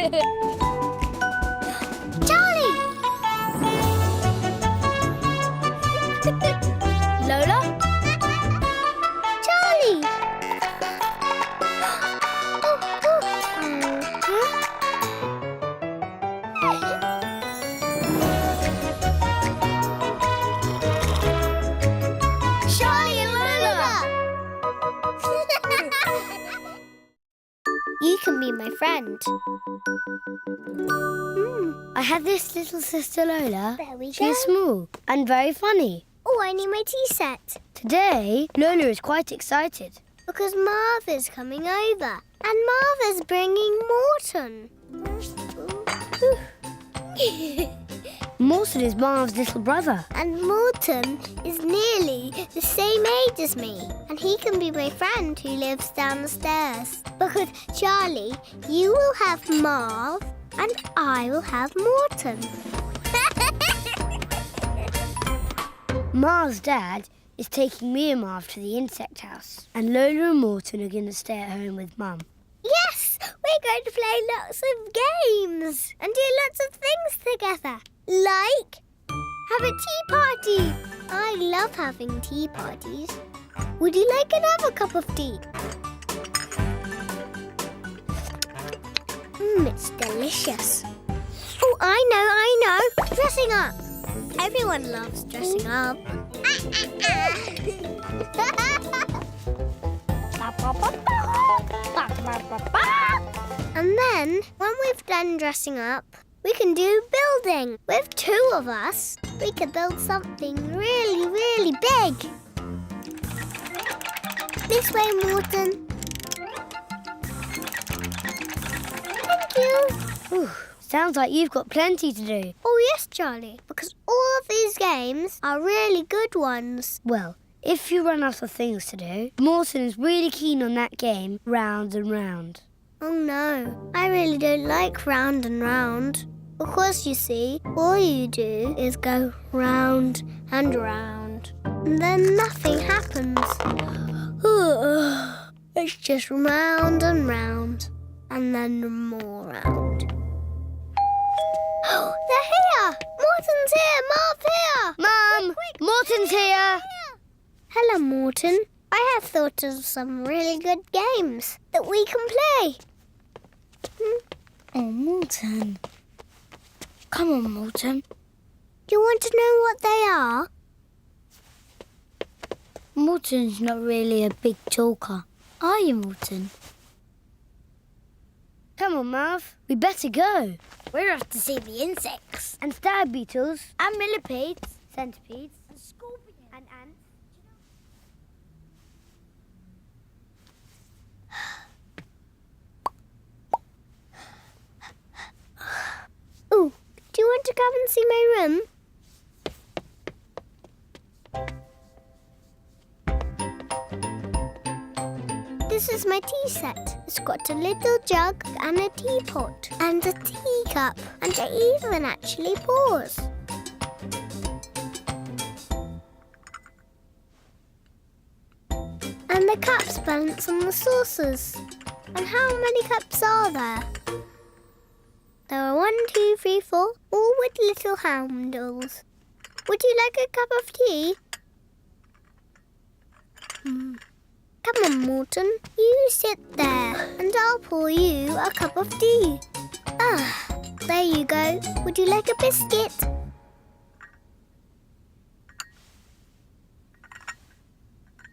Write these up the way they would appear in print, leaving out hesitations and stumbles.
Charlie! Lola? Charlie! Charlie and Lola! You can be my friend. I have this little sister Lola. There we go. She's small and very funny. Oh, I need my tea set. Today, Lola is quite excited. Because Marv is coming over. And Marv is bringing Morton. Morton is Marv's little brother. And Morton is nearly the same age as me. And he can be my friend who lives down the stairs. Because, Charlie, you will have Marv and I will have Morton. Marv's dad is taking me and Marv to the insect house. And Lola and Morton are going to stay at home with Mum. Yes! We're going to play lots of games and do lots of things together. Like have a tea party. I love having tea parties. Would you like another cup of tea? It's delicious. Oh, I know. Dressing up. Everyone loves dressing up. And then, when we've done dressing up, we can do building. With two of us, we can build something really, really big. This way, Morton. Thank you. Ooh, sounds like you've got plenty to do. Oh, yes, Charlie, because all of these games are really good ones. Well, if you run out of things to do, Morton is really keen on that game, Round and Round. Oh, no. I really don't like round and round. Because, you see, all you do is go round and round. And then nothing happens. It's just round and round. And then more round. Oh, they're here! Morton's here! Marv's here! Mum! Morton's here! Hello, Morton. I have thought of some really good games that we can play. Oh, Morton. Come on, Morton. Do you want to know what they are? Morton's not really a big talker. Are you, Morton? Come on, Marv. We better go. We're off to see the insects. And stag beetles. And millipedes. Centipedes. And scorpions. And ants. Ooh, do you want to come and see my room? This is my tea set. It's got a little jug and a teapot and a teacup and it even actually pours. And the cups balance on the saucers. And how many cups are there? There are 1, 2, 3, 4, all with little handles. Would you like a cup of tea? Come on, Morton. You sit there and I'll pour you a cup of tea. There you go. Would you like a biscuit?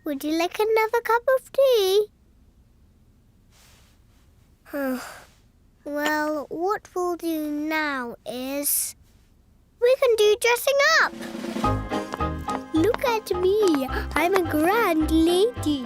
Would you like another cup of tea? Well, what we'll do now is we can do dressing up. Look at me. I'm a grand lady.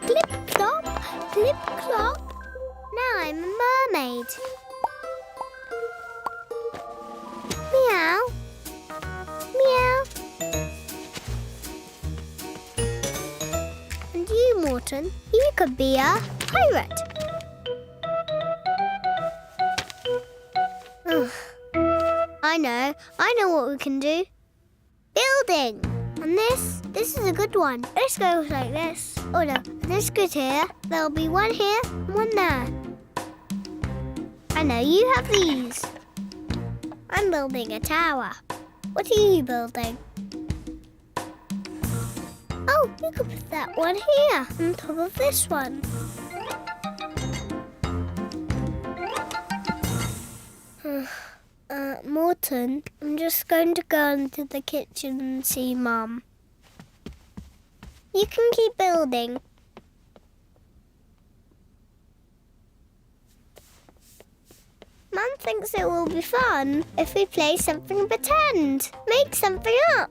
Clip, clop, clip, clop. Now I'm a mermaid. Meow. Meow. And you, Morton, you could be a pirate. I know what we can do. Building. And this is a good one. This goes like this. Oh no, this goes here. There'll be one here and one there. I know you have these. I'm building a tower. What are you building? Oh, you could put that one here on top of this one. Morton, I'm just going to go into the kitchen and see Mum. You can keep building. Mum thinks it will be fun if we play something pretend. Make something up.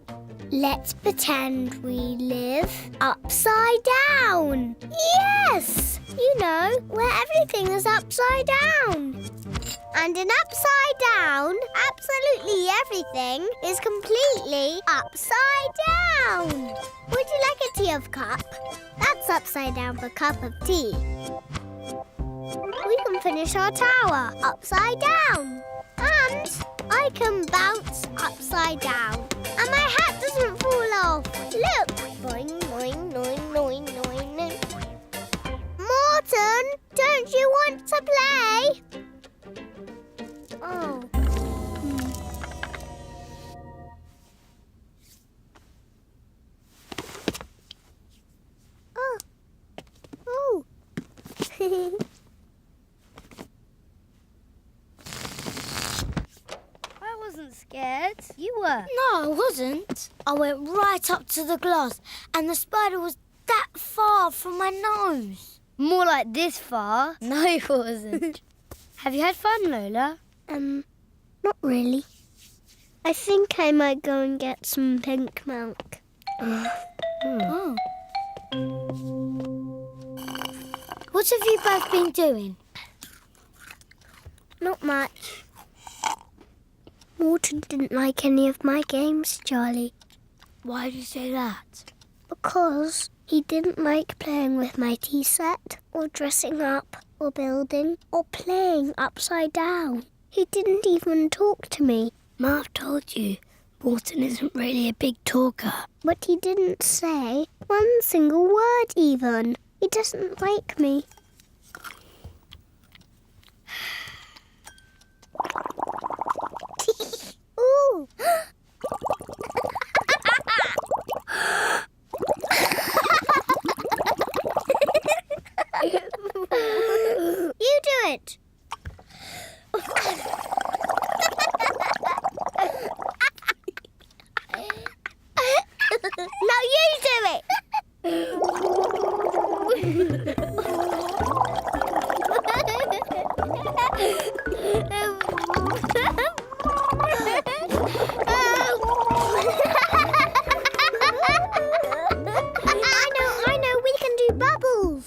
Let's pretend we live upside down. Yes! You know, where everything is upside down. And in upside down, absolutely everything is completely upside down. Would you like a tea of cup? That's upside down for cup of tea. We can finish our tower upside down. And I can bounce upside down. And my hat doesn't fall off. Look! Boing, boing, boing, boing, boing, boing. Morton, don't you want to play? Oh. Oh. Oh. I wasn't scared. You were. No, I wasn't. I went right up to the glass and the spider was that far from my nose. More like this far. No, it wasn't. Have you had fun, Lola? Not really. I think I might go and get some pink milk. Oh. What have you both been doing? Not much. Morton didn't like any of my games, Charlie. Why do you say that? Because he didn't like playing with my tea set, or dressing up, or building, or playing upside down. He didn't even talk to me. Ma told you, Morton isn't really a big talker. But he didn't say one single word even. He doesn't like me. Ooh! You do it! Now you do it! I know, we can do bubbles.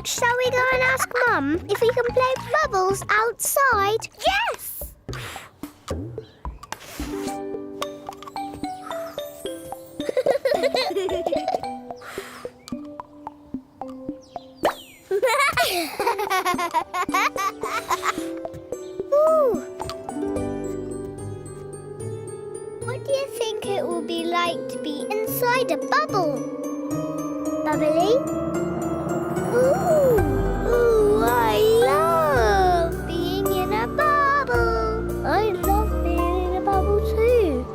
Shall we go and ask Mum if we can play bubbles outside? Yes! Ooh. What do you think it will be like to be inside a bubble? Bubbly? Ooh, I love being in a bubble. I love being in a bubble too.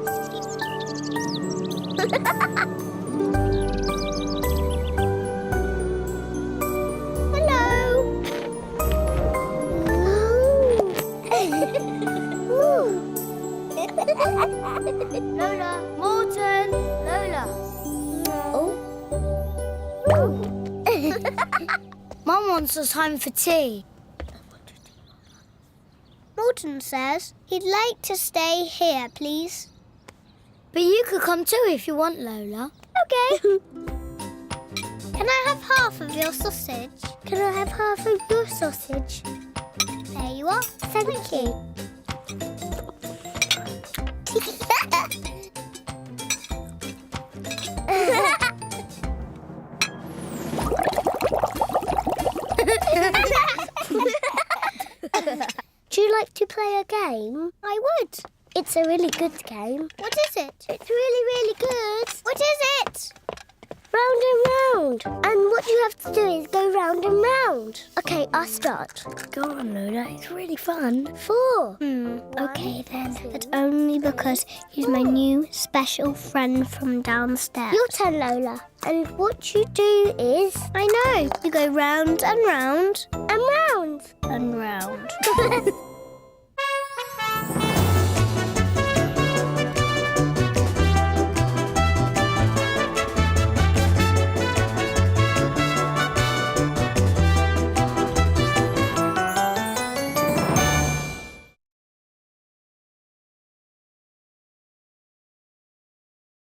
Hello. Ooh. Lola, Morton, Lola. Oh. Mum wants us home for tea. Morton says he'd like to stay here, please. But you could come too if you want, Lola. Okay. Can I have half of your sausage? Can I have half of your sausage? There you are. Thank you. Do you like to play a game? I would. It's a really good game. What is it? It's really, really good. What is it? Round and round. And what you have to do is go round and round. Okay, I'll start. Go on, Lola. It's really fun. 4. Okay then. That's only because he's my new special friend from downstairs. Your turn, Lola. And what you do is... I know. You go round and round. And round. And round.